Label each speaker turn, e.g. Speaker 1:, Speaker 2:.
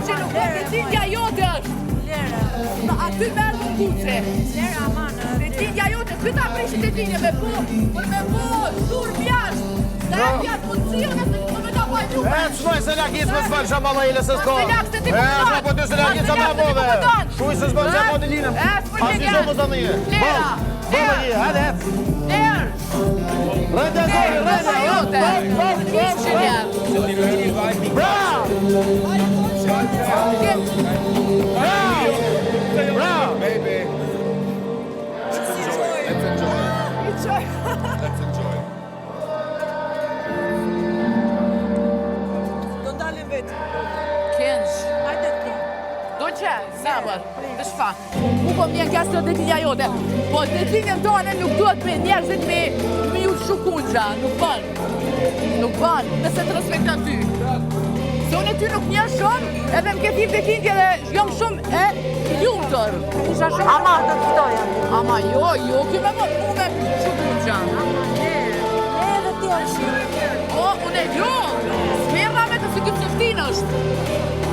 Speaker 1: që nuk është detindja jote është. Aty merë më kuce. Detindja jote, këta prishë detindja me po, për me po, dur pjasht. Dhe e pjatë mundësion e të me ta pajtu.
Speaker 2: Qënoj se lakit me s'falë shamala i lësës ko.
Speaker 1: Shko
Speaker 2: po ty se lakit sa me bove. Shuj se s'bën që e po të linëm. Asi shumë të të nije.
Speaker 1: Lera.
Speaker 2: Bëmë një, hajde.
Speaker 1: Lerë.
Speaker 2: Rënde zori, rënde. Bravo. Bravo.
Speaker 3: Baby. Let's enjoy. Let's enjoy. Let's enjoy.
Speaker 4: Do ndalim vetë.
Speaker 1: Kensh.
Speaker 4: Hajde të.
Speaker 1: Do që, sabër, dhe shfa. Mu po mjen kastro detinja jote. Po detinjën tonë nuk duhet me njerëzit me ju shukunqa. Nuk bën. Nuk bën, nëse të respektan ty. Se unë e ty nuk njerë shumë, edhe më ketim detinjë dhe jam shumë e lumëtër.
Speaker 4: Isha shumë ama të ftoja.
Speaker 1: Ama jo, kjo me më me shukunqa.
Speaker 4: Ne edhe ti është.
Speaker 1: O, unë e jo, s'merra me të si këtë sëftin është.